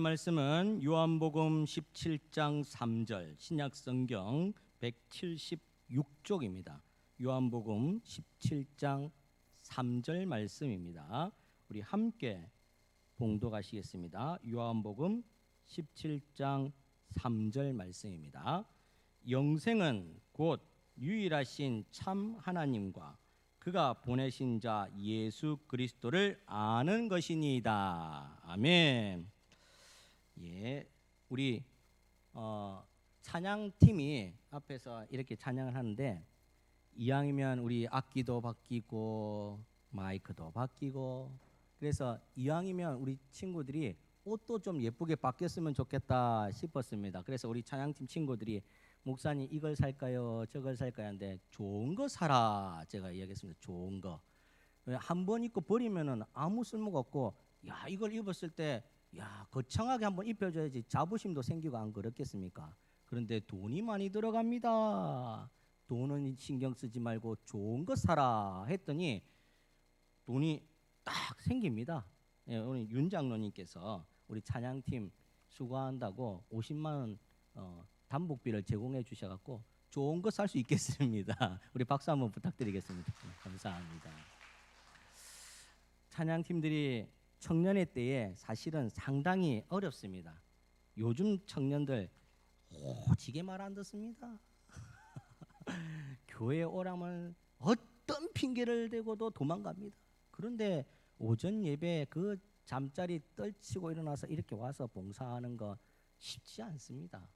말씀은 요한복음 17장 3절 신약성경 176쪽입니다. 요한복음 17장 3절 말씀입니다. 우리 함께 봉독하시겠습니다. 요한복음 17장 3절 말씀입니다. 영생은 곧 유일하신 참 하나님과 그가 보내신 자 예수 그리스도를 아는 것이니이다. 아멘. 예, 우리 찬양팀이 앞에서 이렇게 찬양을 하는데 이왕이면 우리 악기도 바뀌고 마이크도 바뀌고 그래서 이왕이면 우리 친구들이 옷도 좀 예쁘게 바뀌었으면 좋겠다 싶었습니다. 그래서 우리 찬양팀 친구들이 목사님 이걸 살까요? 저걸 살까요? 하는데 좋은 거 사라 제가 이야기했습니다. 좋은 거. 한 번 입고 버리면은 아무 쓸모가 없고 야 이걸 입었을 때 야 거창하게 한번 입혀줘야지 자부심도 생기고 안 그렇겠습니까? 그런데 돈이 많이 들어갑니다. 돈은 신경 쓰지 말고 좋은 거 사라 했더니 돈이 딱 생깁니다. 예, 오늘 윤 장로님께서 우리 찬양팀 수고한다고 50만 원 담복비를 제공해 주셔갖고 좋은 거 살 수 있겠습니다. 우리 박수 한번 부탁드리겠습니다. 감사합니다. 찬양팀들이 청년의 때에 사실은 상당히 어렵습니다. 요즘 청년들 오지게 말 안 듣습니다. 교회 오라면 어떤 핑계를 대고도 도망갑니다. 그런데 오전 예배 그 잠자리 떨치고 일어나서 이렇게 와서 봉사하는 거 쉽지 않습니다.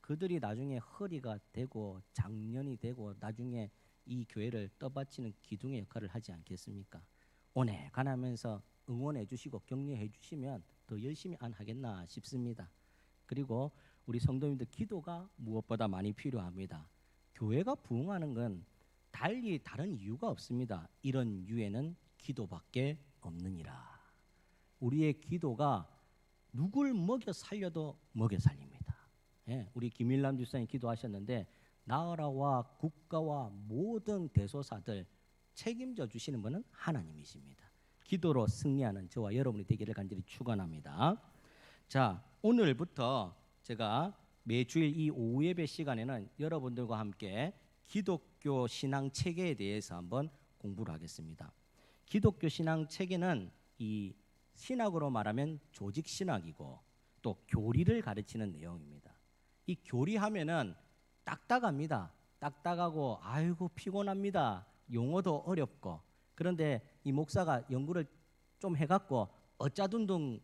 그들이 나중에 허리가 되고 장년이 되고 나중에 이 교회를 떠받치는 기둥의 역할을 하지 않겠습니까? 오늘 가나면서 응원해 주시고 격려해 주시면 더 열심히 안 하겠나 싶습니다. 그리고 우리 성도님들 기도가 무엇보다 많이 필요합니다. 교회가 부흥하는 건 달리 다른 이유가 없습니다. 이런 유에는 기도밖에 없느니라. 우리의 기도가 누굴 먹여 살려도 먹여 살립니다. 예, 우리 김일남 집사님 기도하셨는데 나라와 국가와 모든 대소사들 책임져 주시는 분은 하나님이십니다. 기도로 승리하는 저와 여러분이 되기를 간절히 축원합니다. 자, 오늘부터 제가 매주일 이 오후 예배 시간에는 여러분들과 함께 기독교 신앙 체계에 대해서 한번 공부를 하겠습니다. 기독교 신앙 체계는 이 신학으로 말하면 조직 신학이고 또 교리를 가르치는 내용입니다. 이 교리하면은 딱딱합니다. 딱딱하고 아이고 피곤합니다. 용어도 어렵고 그런데 이 목사가 연구를 좀 해갖고 어짜둔둥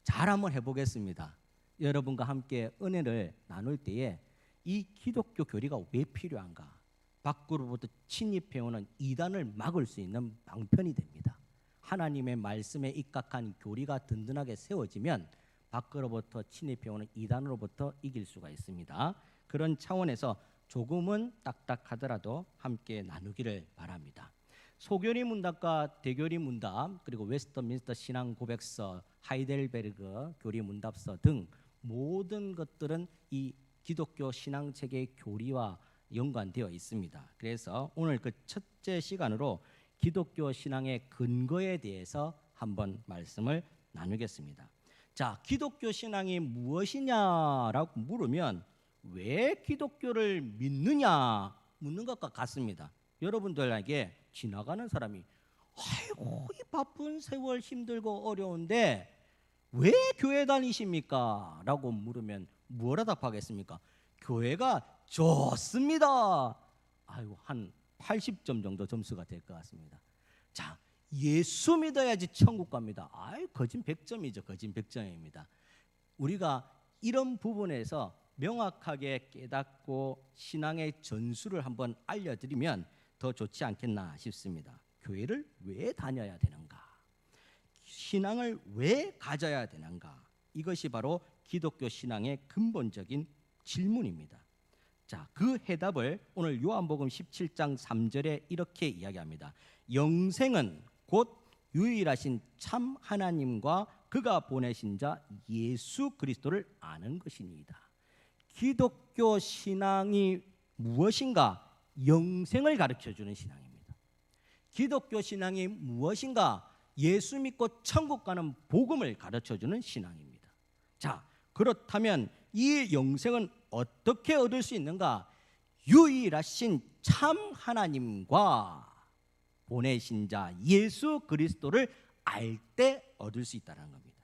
잘 한번 해보겠습니다. 여러분과 함께 은혜를 나눌 때에 이 기독교 교리가 왜 필요한가? 밖으로부터 침입해오는 이단을 막을 수 있는 방편이 됩니다. 하나님의 말씀에 입각한 교리가 든든하게 세워지면 밖으로부터 침입해오는 이단으로부터 이길 수가 있습니다. 그런 차원에서 조금은 딱딱하더라도 함께 나누기를 바랍니다. 소교리 문답과 대교리 문답 그리고 웨스트민스터 신앙 고백서, 하이델베르그 교리 문답서 등 모든 것들은 이 기독교 신앙 체계의 교리와 연관되어 있습니다. 그래서 오늘 그 첫째 시간으로 기독교 신앙의 근거에 대해서 한번 말씀을 나누겠습니다. 자, 기독교 신앙이 무엇이냐라고 물으면 왜 기독교를 믿느냐 묻는 것과 같습니다. 여러분들에게 지나가는 사람이 아이고 이 바쁜 세월 힘들고 어려운데 왜 교회 다니십니까? 라고 물으면 뭐라 답하겠습니까? 교회가 좋습니다. 아이고 한 80점 정도 점수가 될 것 같습니다. 자, 예수 믿어야지 천국 갑니다. 아이 거진 100점이죠. 거진 100점입니다. 우리가 이런 부분에서 명확하게 깨닫고 신앙의 전수를 한번 알려드리면 더 좋지 않겠나 싶습니다. 교회를 왜 다녀야 되는가? 신앙을 왜 가져야 되는가? 이것이 바로 기독교 신앙의 근본적인 질문입니다. 자, 그 해답을 오늘 요한복음 17장 3절에 이렇게 이야기합니다. 영생은 곧 유일하신 참 하나님과 그가 보내신 자 예수 그리스도를 아는 것이니이다. 기독교 신앙이 무엇인가? 영생을 가르쳐주는 신앙입니다. 기독교 신앙이 무엇인가? 예수 믿고 천국 가는 복음을 가르쳐주는 신앙입니다. 자, 그렇다면 이 영생은 어떻게 얻을 수 있는가? 유일하신 참 하나님과 보내신 자 예수 그리스도를 알 때 얻을 수 있다는 겁니다.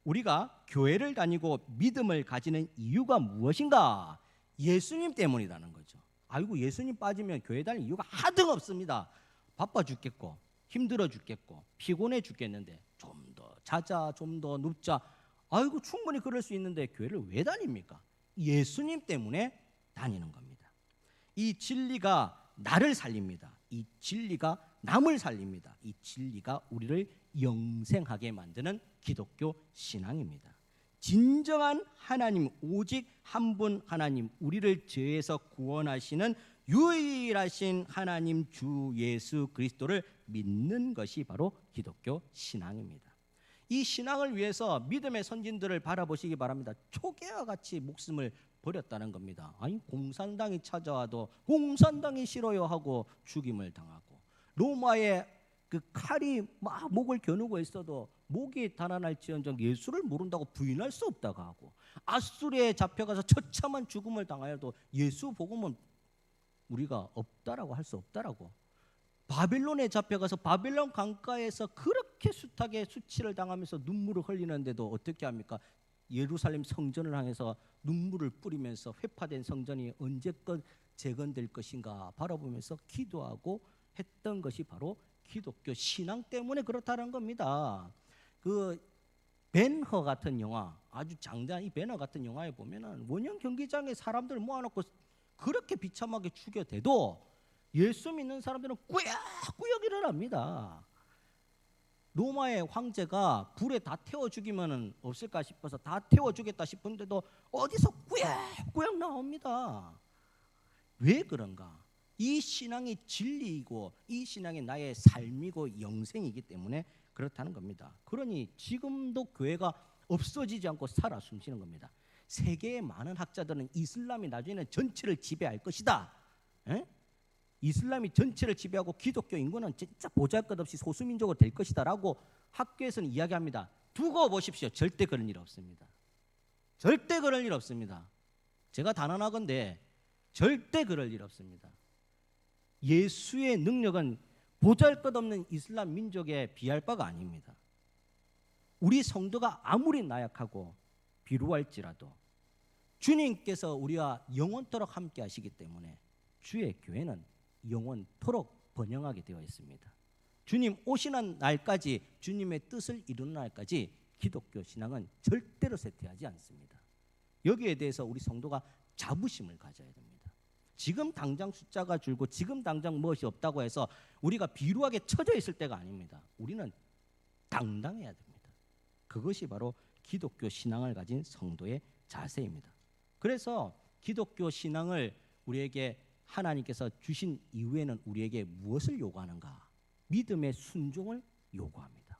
우리가 교회를 다니고 믿음을 가지는 이유가 무엇인가? 예수님 때문이라는 거죠. 아이고, 예수님 빠지면 교회 다닐 이유가 하등 없습니다. 바빠 죽겠고 힘들어 죽겠고 피곤해 죽겠는데 좀 더 자자, 좀 더 눕자. 아이고, 충분히 그럴 수 있는데 교회를 왜 다닙니까? 예수님 때문에 다니는 겁니다. 이 진리가 나를 살립니다. 이 진리가 남을 살립니다. 이 진리가 우리를 영생하게 만드는 기독교 신앙입니다. 진정한 하나님, 오직 한 분 하나님, 우리를 죄에서 구원하시는 유일하신 하나님 주 예수 그리스도를 믿는 것이 바로 기독교 신앙입니다. 이 신앙을 위해서 믿음의 선진들을 바라보시기 바랍니다. 초계와 같이 목숨을 버렸다는 겁니다. 아니, 공산당이 찾아와도 공산당이 싫어요 하고 죽임을 당하고, 로마의 그 칼이 막 목을 겨누고 있어도 목이 달아날지언정 예수를 모른다고 부인할 수 없다고 하고, 아수르에 잡혀가서 처참한 죽음을 당하여도 예수 복음은 우리가 없다라고 할 수 없다라고, 바빌론에 잡혀가서 바빌론 강가에서 그렇게 숱하게 수치를 당하면서 눈물을 흘리는데도 어떻게 합니까? 예루살렘 성전을 향해서 눈물을 뿌리면서 회파된 성전이 언제껏 재건될 것인가 바라보면서 기도하고 했던 것이 바로 기독교 신앙 때문에 그렇다는 겁니다. 그 벤허 같은 영화, 아주 장대한 이 벤허 같은 영화에 보면은 원형 경기장에 사람들 모아놓고 그렇게 비참하게 죽여대도 예수 믿는 사람들은 꾸역꾸역 일어납니다. 로마의 황제가 불에 다 태워 죽이면 없을까 싶어서 다 태워 주겠다 싶은데도 어디서 꾸역꾸역 나옵니다. 왜 그런가? 이 신앙이 진리이고 이 신앙이 나의 삶이고 영생이기 때문에 그렇다는 겁니다. 그러니 지금도 교회가 없어지지 않고 살아 숨쉬는 겁니다. 세계의 많은 학자들은 이슬람이 나중에는 전체를 지배할 것이다. 에? 이슬람이 전체를 지배하고 기독교 인구는 진짜 보잘것없이 소수민족으로 될 것이다 라고 학교에서는 이야기합니다. 두고 보십시오. 절대 그런 일 없습니다. 절대 그럴 일 없습니다. 제가 단언하건대 절대 그럴 일 없습니다. 예수의 능력은 보잘것없는 이슬람 민족에 비할 바가 아닙니다. 우리 성도가 아무리 나약하고 비루할지라도 주님께서 우리와 영원토록 함께 하시기 때문에 주의 교회는 영원토록 번영하게 되어 있습니다. 주님 오시는 날까지, 주님의 뜻을 이루는 날까지 기독교 신앙은 절대로 쇠퇴하지 않습니다. 여기에 대해서 우리 성도가 자부심을 가져야 됩니다. 지금 당장 숫자가 줄고 지금 당장 무엇이 없다고 해서 우리가 비루하게 처져 있을 때가 아닙니다. 우리는 당당해야 됩니다. 그것이 바로 기독교 신앙을 가진 성도의 자세입니다. 그래서 기독교 신앙을 우리에게 하나님께서 주신 이후에는 우리에게 무엇을 요구하는가? 믿음의 순종을 요구합니다.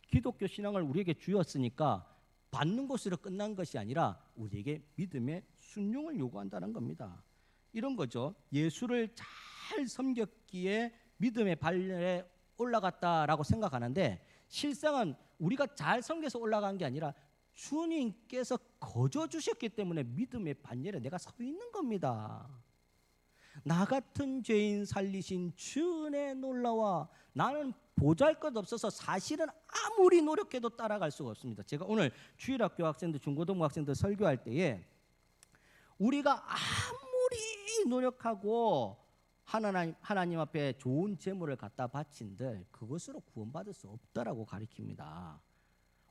기독교 신앙을 우리에게 주었으니까 받는 것으로 끝난 것이 아니라 우리에게 믿음의 순종을 요구한다는 겁니다. 이런 거죠. 예수를 잘 섬겼기에 믿음의 발열에 올라갔다라고 생각하는데 실상은 우리가 잘 섬겨서 올라간 게 아니라 주님께서 거저 주셨기 때문에 믿음의 반열에 내가 서 있는 겁니다. 나 같은 죄인 살리신 주 은혜에 놀라와 나는 보잘것없어서 사실은 아무리 노력해도 따라갈 수가 없습니다. 제가 오늘 주일학교 학생들, 중고등부 학생들 설교할 때에 우리가 아무리 노력하고 하나님 앞에 좋은 재물을 갖다 바친들 그것으로 구원받을 수 없다라고 가르칩니다.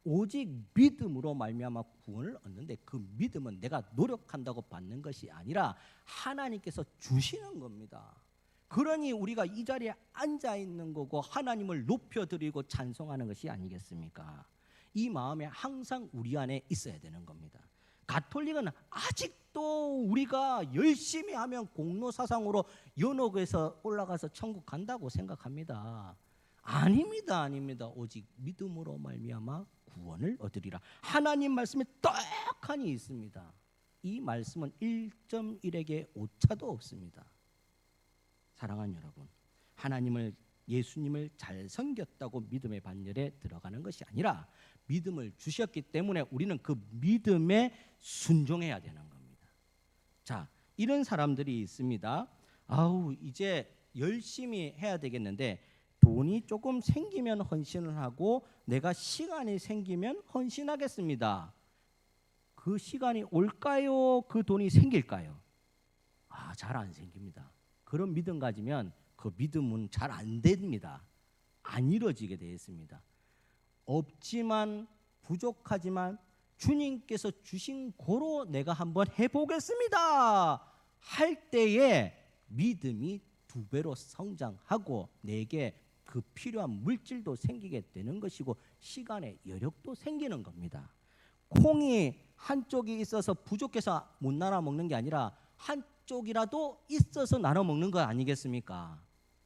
오직 믿음으로 말미암아 구원을 얻는데 그 믿음은 내가 노력한다고 받는 것이 아니라 하나님께서 주시는 겁니다. 그러니 우리가 이 자리에 앉아 있는 거고 하나님을 높여드리고 찬송하는 것이 아니겠습니까? 이 마음에 항상 우리 안에 있어야 되는 겁니다. 가톨릭은 아직도 우리가 열심히 하면 공로사상으로 연옥에서 올라가서 천국 간다고 생각합니다. 아닙니다. 오직 믿음으로 말미암아 구원을 얻으리라. 하나님 말씀에 떡하니 있습니다. 이 말씀은 1.1에게 오차도 없습니다. 사랑하는 여러분, 하나님을 예수님을 잘 섬겼다고 믿음의 반열에 들어가는 것이 아니라 믿음을 주셨기 때문에 우리는 그 믿음에 순종해야 되는 겁니다. 자, 이런 사람들이 있습니다. 아우, 이제 열심히 해야 되겠는데 돈이 조금 생기면 헌신을 하고 내가 시간이 생기면 헌신하겠습니다. 그 시간이 올까요? 그 돈이 생길까요? 잘 안 생깁니다. 그런 믿음 가지면 그 믿음은 잘 안 됩니다. 안 이루어지게 되어 있습니다. 없지만 부족하지만 주님께서 주신 고로 내가 한번 해보겠습니다 할 때에 믿음이 2배로 성장하고 내게 그 필요한 물질도 생기게 되는 것이고 시간의 여력도 생기는 겁니다. 콩이 한쪽이 있어서 부족해서 못 나눠 먹는 게 아니라 한쪽이라도 있어서 나눠 먹는 거 아니겠습니까?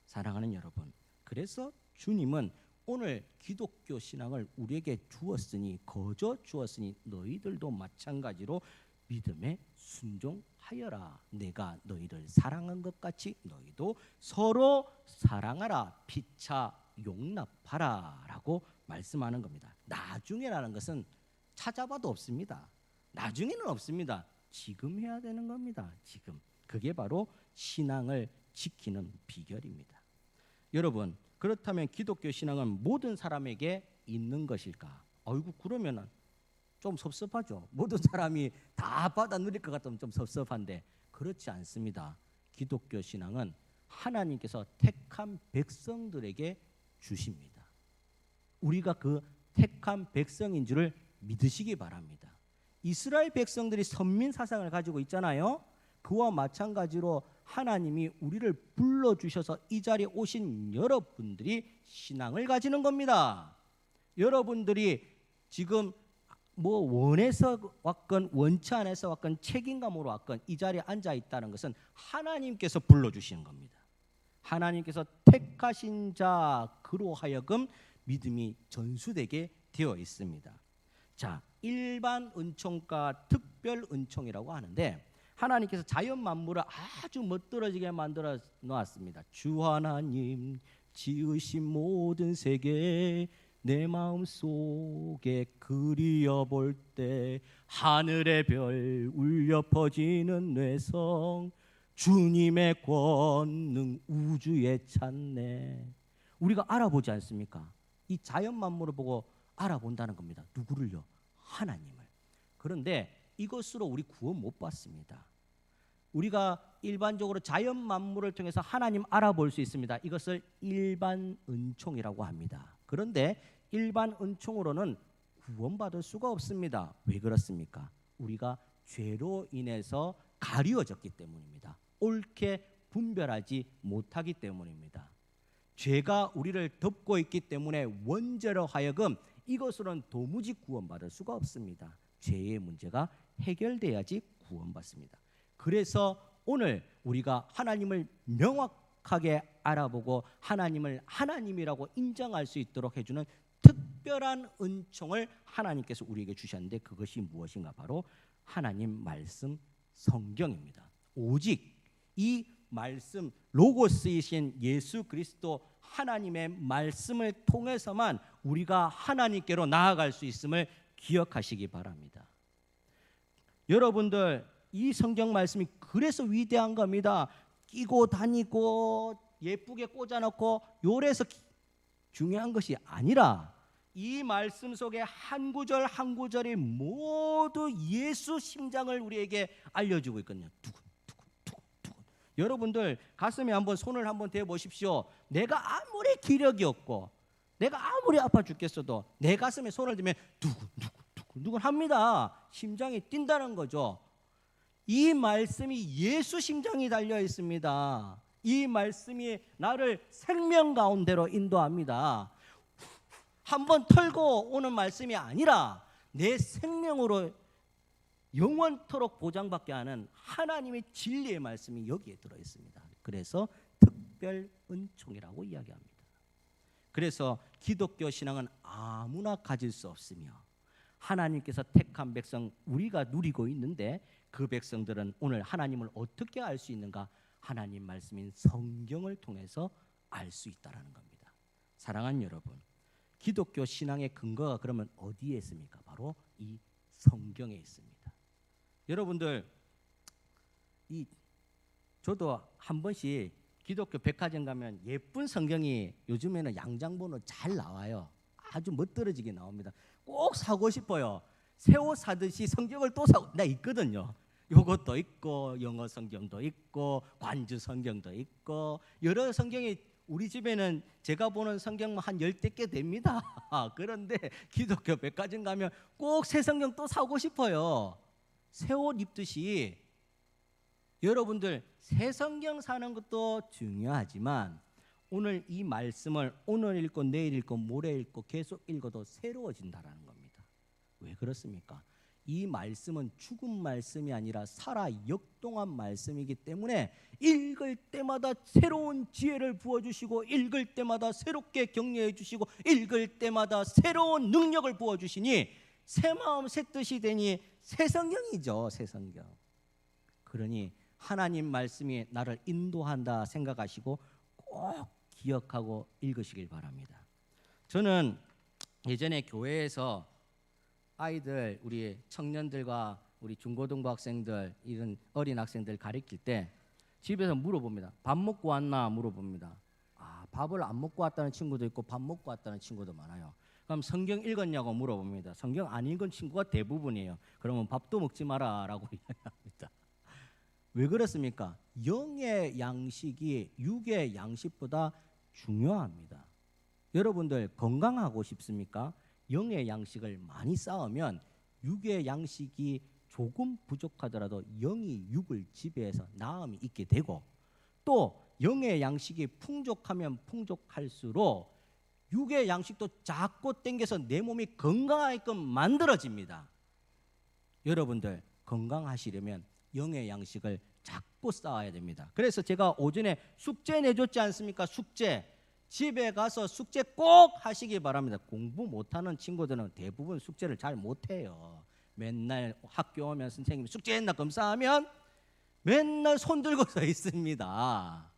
사랑하는 여러분, 그래서 주님은 오늘 기독교 신앙을 우리에게 주었으니 거저 주었으니 너희들도 마찬가지로 믿음에 순종하여라. 내가 너희를 사랑한 것 같이 너희도 서로 사랑하라. 피차 용납하라 라고 말씀하는 겁니다. 나중에라는 것은 찾아봐도 없습니다. 나중에는 없습니다. 지금 해야 되는 겁니다. 지금. 그게 바로 신앙을 지키는 비결입니다. 여러분, 그렇다면 기독교 신앙은 모든 사람에게 있는 것일까? 아이고, 그러면은 좀 섭섭하죠. 모든 사람이 다 받아 누릴 것 같으면 좀 섭섭한데 그렇지 않습니다. 기독교 신앙은 하나님께서 택한 백성들에게 주십니다. 우리가 그 택한 백성인 줄을 믿으시기 바랍니다. 이스라엘 백성들이 선민 사상을 가지고 있잖아요. 그와 마찬가지로 하나님이 우리를 불러주셔서 이 자리에 오신 여러분들이 신앙을 가지는 겁니다. 여러분들이 지금 뭐 원해서 왔건 원치 않아서 왔건 책임감으로 왔건 이 자리에 앉아 있다는 것은 하나님께서 불러주시는 겁니다. 하나님께서 택하신 자 그로 하여금 믿음이 전수되게 되어 있습니다. 자, 일반 은총과 특별 은총이라고 하는데 하나님께서 자연 만물을 아주 멋들어지게 만들어 놓았습니다. 주 하나님 지으신 모든 세계 내 마음 속에 그리어볼 때 하늘의 별 울려 퍼지는 뇌성 주님의 권능 우주에 찾네. 우리가 알아보지 않습니까? 이 자연 만물을 보고 알아본다는 겁니다. 누구를요? 하나님을. 그런데 이것으로 우리 구원 못 받습니다. 우리가 일반적으로 자연 만물을 통해서 하나님 알아볼 수 있습니다. 이것을 일반 은총이라고 합니다. 그런데 일반 은총으로는 구원받을 수가 없습니다. 왜 그렇습니까? 우리가 죄로 인해서 가리워졌기 때문입니다. 옳게 분별하지 못하기 때문입니다. 죄가 우리를 덮고 있기 때문에 원죄로 하여금 이것으로는 도무지 구원받을 수가 없습니다. 죄의 문제가 해결돼야지 구원받습니다. 그래서 오늘 우리가 하나님을 명확하게 알아보고 하나님을 하나님이라고 인정할 수 있도록 해주는 특별한 은총을 하나님께서 우리에게 주셨는데 그것이 무엇인가? 바로 하나님 말씀 성경입니다. 오직 이 말씀 로고스이신 예수 그리스도 하나님의 말씀을 통해서만 우리가 하나님께로 나아갈 수 있음을 기억하시기 바랍니다. 여러분들, 이 성경 말씀이 그래서 위대한 겁니다. 끼고 다니고 예쁘게 꽂아놓고 요래서 중요한 것이 아니라 이 말씀 속에 한 구절 한 구절이 모두 예수 심장을 우리에게 알려주고 있거든요. 두근두근. 여러분들 가슴에 한번 손을 한번 대 보십시오. 내가 아무리 기력이 없고 내가 아무리 아파 죽겠어도 내 가슴에 손을 대면 두근두근 합니다. 심장이 뛴다는 거죠. 이 말씀이 예수 심장이 달려 있습니다. 이 말씀이 나를 생명 가운데로 인도합니다. 한번 털고 오는 말씀이 아니라 내 생명으로 영원토록 보장받게 하는 하나님의 진리의 말씀이 여기에 들어 있습니다. 그래서 특별 은총이라고 이야기합니다. 그래서 기독교 신앙은 아무나 가질 수 없으며 하나님께서 택한 백성 우리가 누리고 있는데 그 백성들은 오늘 하나님을 어떻게 알 수 있는가? 하나님 말씀인 성경을 통해서 알 수 있다라는 겁니다. 사랑하는 여러분, 기독교 신앙의 근거가 그러면 어디에 있습니까? 바로 이 성경에 있습니다. 여러분들, 저도 한 번씩 기독교 백화점 가면 예쁜 성경이 요즘에는 양장본으로 잘 나와요. 아주 멋들어지게 나옵니다. 꼭 사고 싶어요. 새 옷 사듯이 성경을 또 사고, 나 있거든요. 요것도 있고 영어 성경도 있고 관주 성경도 있고 여러 성경이 우리 집에는 제가 보는 성경만 한 10대 개 됩니다. 그런데 기독교 백화점 가면 꼭 새 성경 또 사고 싶어요. 새 옷 입듯이 여러분들 새 성경 사는 것도 중요하지만 오늘 이 말씀을 오늘 읽고 내일 읽고 모레 읽고 계속 읽어도 새로워진다라는 겁니다. 왜 그렇습니까? 이 말씀은 죽은 말씀이 아니라 살아 역동한 말씀이기 때문에 읽을 때마다 새로운 지혜를 부어주시고 읽을 때마다 새롭게 격려해 주시고 읽을 때마다 새로운 능력을 부어주시니 새 마음 새 뜻이 되니 새 성경이죠. 새 성경. 그러니 하나님 말씀이 나를 인도한다 생각하시고 꼭 기억하고 읽으시길 바랍니다. 저는 예전에 교회에서 아이들, 우리 청년들과 우리 중고등부 학생들, 이런 어린 학생들 가르칠 때 집에서 물어봅니다. 밥 먹고 왔나 물어봅니다. 밥을 안 먹고 왔다는 친구도 있고 밥 먹고 왔다는 친구도 많아요. 그럼 성경 읽었냐고 물어봅니다. 성경 안 읽은 친구가 대부분이에요. 그러면 밥도 먹지 마라 라고 이야기합니다. 왜 그렇습니까? 영의 양식이 육의 양식보다 중요합니다. 여러분들 건강하고 싶습니까? 영의 양식을 많이 쌓으면 육의 양식이 조금 부족하더라도 영이 육을 지배해서 나음이 있게 되고 또 영의 양식이 풍족하면 풍족할수록 육의 양식도 자꾸 땡겨서 내 몸이 건강하게끔 만들어집니다. 여러분들 건강하시려면 영의 양식을 자꾸 쌓아야 됩니다. 그래서 제가 오전에 숙제 내줬지 않습니까? 숙제. 집에 가서 숙제 꼭 하시기 바랍니다. 공부 못하는 친구들은 대부분 숙제를 잘 못해요. 맨날 학교 오면 선생님이 숙제했나 검사하면 맨날 손 들고 서 있습니다.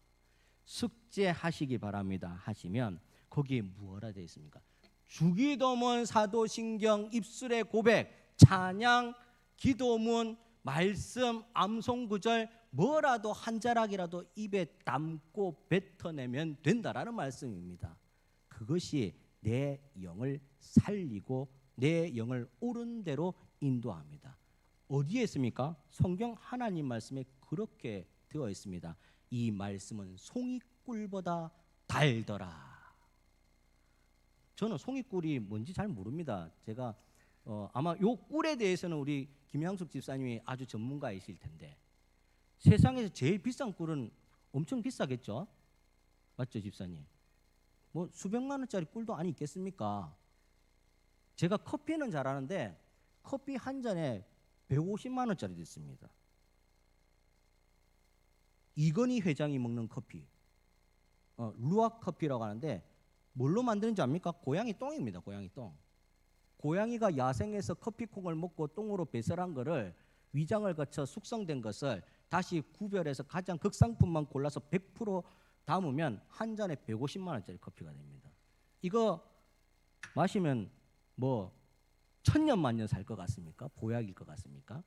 숙제 하시기 바랍니다. 하시면 거기에 무엇라 되어 있습니까? 주기도문, 사도신경, 입술의 고백, 찬양, 기도문, 말씀, 암송구절 뭐라도 한 자락이라도 입에 담고 뱉어내면 된다라는 말씀입니다. 그것이 내 영을 살리고 내 영을 옳은 대로 인도합니다. 어디에 있습니까? 성경 하나님 말씀에 그렇게 되어 있습니다. 이 말씀은 송이꿀보다 달더라. 저는 송이꿀이 뭔지 잘 모릅니다. 제가 아마 요 꿀에 대해서는 우리 김양숙 집사님이 아주 전문가이실 텐데 세상에서 제일 비싼 꿀은 엄청 비싸겠죠? 맞죠, 집사님? 뭐 수백만 원짜리 꿀도 아니 있겠습니까? 제가 커피는 잘하는데 커피 한 잔에 150만 원짜리도 있습니다. 이건희 회장이 먹는 커피, 루악 커피라고 하는데 뭘로 만드는지 압니까? 고양이 똥입니다. 고양이 똥. 고양이가 야생에서 커피콩을 먹고 똥으로 배설한 거를 위장을 거쳐 숙성된 것을 다시 구별해서 가장 극상품만 골라서 100% 담으면 한 잔에 150만 원짜리 커피가 됩니다. 이거 마시면 뭐 천년만년 살 것 같습니까? 보약일 것 같습니까?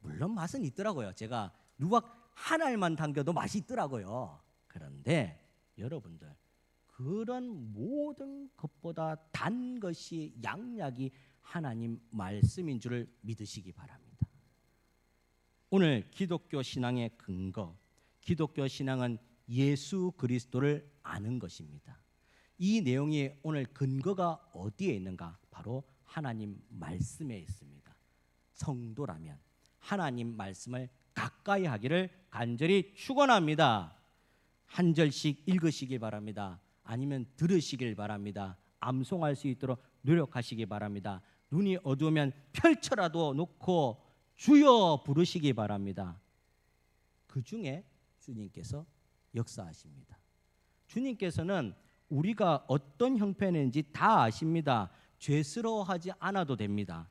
물론 맛은 있더라고요. 제가 루악 한 알만 당겨도 맛이 있더라고요. 그런데 여러분들 그런 모든 것보다 단 것이 양약이 하나님 말씀인 줄을 믿으시기 바랍니다. 오늘 기독교 신앙의 근거, 기독교 신앙은 예수 그리스도를 아는 것입니다. 이 내용이 오늘 근거가 어디에 있는가? 바로 하나님 말씀에 있습니다. 성도라면 하나님 말씀을 가까이 하기를 간절히 축원합니다. 한 절씩 읽으시기 바랍니다. 아니면 들으시길 바랍니다. 암송할 수 있도록 노력하시기 바랍니다. 눈이 어두우면 펼쳐라도 놓고 주여 부르시기 바랍니다. 그 중에 주님께서 역사하십니다. 주님께서는 우리가 어떤 형편인지 다 아십니다. 죄스러워하지 않아도 됩니다.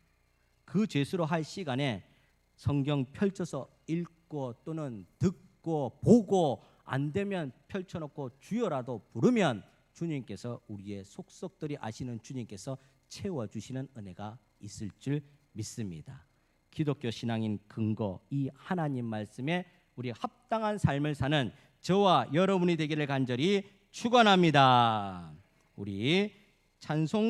그 죄스러워할 시간에 성경 펼쳐서 읽고 또는 듣고 보고 안 되면 펼쳐놓고 주여라도 부르면 주님께서 우리의 속속들이 아시는 주님께서 채워주시는 은혜가 있을 줄 믿습니다. 기독교 신앙인 근거 이 하나님 말씀에 우리 합당한 삶을 사는 저와 여러분이 되기를 간절히 축원합니다. 우리 찬송